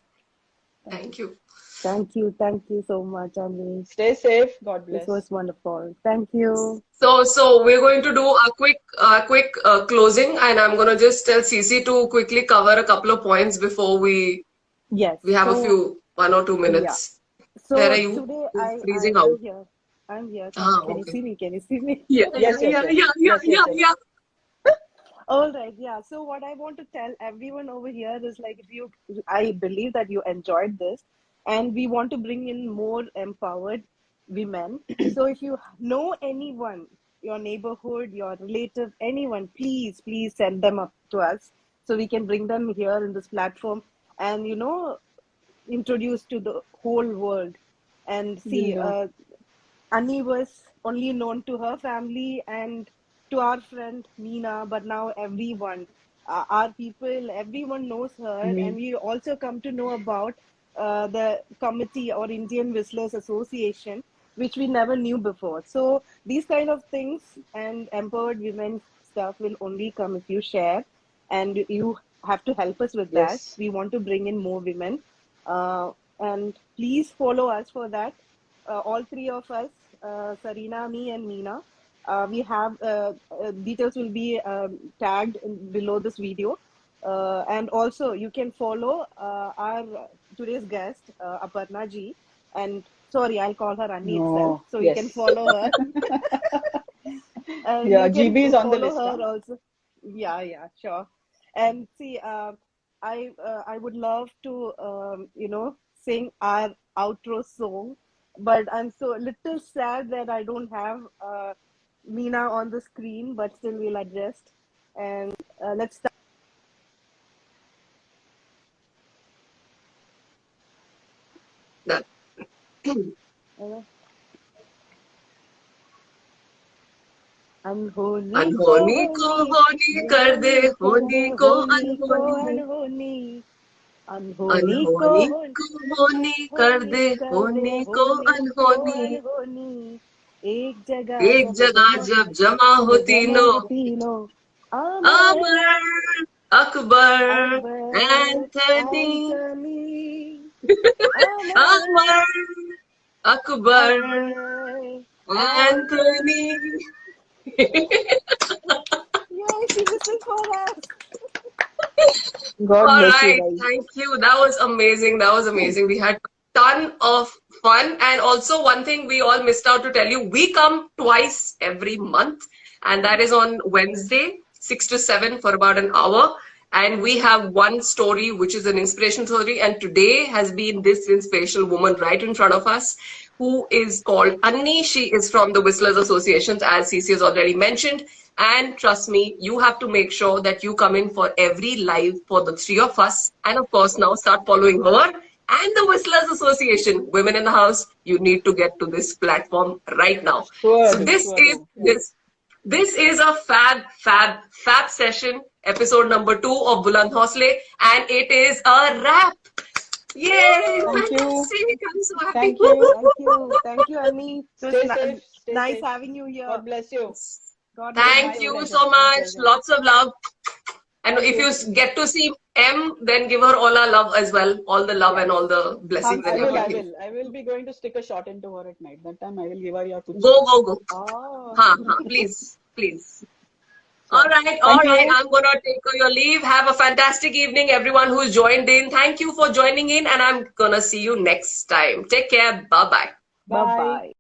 Thank you. Thank you. Thank you. Thank you so much, Anvi. Stay safe. God This bless. was wonderful. Thank you. So we're going to do a quick closing, and I'm gonna just tell Cece to quickly cover a couple of points before Yes. we have a So, few 1 or 2 yeah. minutes. Where are So you? today You're I freezing out. am here. I'm here. Ah, Can you okay. see me? Can you see me? Yeah, yeah, Yes, yes, yeah, yes. yeah, yeah, Yes, yes, yeah, yes. yeah. All right, yeah. So what I want to tell everyone over here is like I believe that you enjoyed this, and we want to bring in more empowered women. So if you know anyone, your neighborhood, your relative, anyone, please send them up to us so we can bring them here in this platform and introduce to the whole world. And Will see, do. Annie was only known to her family and to our friend Meena, but now everyone, our people, everyone knows her, and Me. we also come to know about the committee or Indian Whistlers Association, which we never knew before. So these kind of things and empowered women stuff will only come if you share, and you have to help us with that. Yes. We want to bring in more women, and please follow us for that. All three of us, Sarina, me, and Meena. We have details will be tagged below this video, and also you can follow our today's guest, Aparna ji, and sorry, I'll call her Annie itself. No. So you can Yes. follow her. Yeah, You can GB is on the follow list, huh? her also. Yeah, sure. And see, I would love to sing our outro song, but I'm so little sad that I don't have Meena on the screen, but still we'll adjust. And let's start. That. Uh, अनहोनी को अनहोनी को होनी, होनी ये कर दे, होनी को होनी को होनी को अनहोनी, अनहोनी, अनहोनी को अनहोनी को होनी कर होनी दे, कर दे, होनी को होनी को अनहोनी। अनहोनी। एक जगह एक जब जगह जमा जब जमा हो जमा तीनों, हो तीनों, Amar Amar, Akbar, Akbar Anthony, Anthony, Amar Amar, Akbar, Akbar Anthony. Anthony. Yay, she whistled for us. God All bless you right, guys. thank you. That was amazing. That was amazing. We had a ton of fun. And also, one thing we all missed out to tell you, we come twice every month, and that is on Wednesday, 6 to 7 for about an hour. And we have one story, which is an inspiration story. And today has been this inspirational woman right in front of us, who is called Anni. She is from the Whistlers Associations, as CC has already mentioned. And trust me, you have to make sure that you come in for every live for the three of us. And of course, now start following her and the Whistlers Association. Women in the house, you need to get to this platform right now. Sure So do, this sure is do. this is a fab session, episode number 2 of Buland Hosle, and it is a wrap. Yay! Thank you. Fantastic! I'm so happy. Thank you. Thank you, Annie. It was Stay safe. Stay nice safe. having you here. God bless you. God It was bless my Thank you. you pleasure. so My much. pleasure. Lots of love. And Thank if you you. get to see M, then give her all our love as well. All the love Yes. and all the blessings I and will. everything. I will be going to stick a shot into her at night. That time I will give her your kuch. Go, go, go. Oh, Please, please. All Sure. right, all Thank right. you. I'm gonna take your leave. Have a fantastic evening, everyone who's joined in. Thank you for joining in, and I'm gonna see you next time. Take care. Bye bye. bye Bye. bye.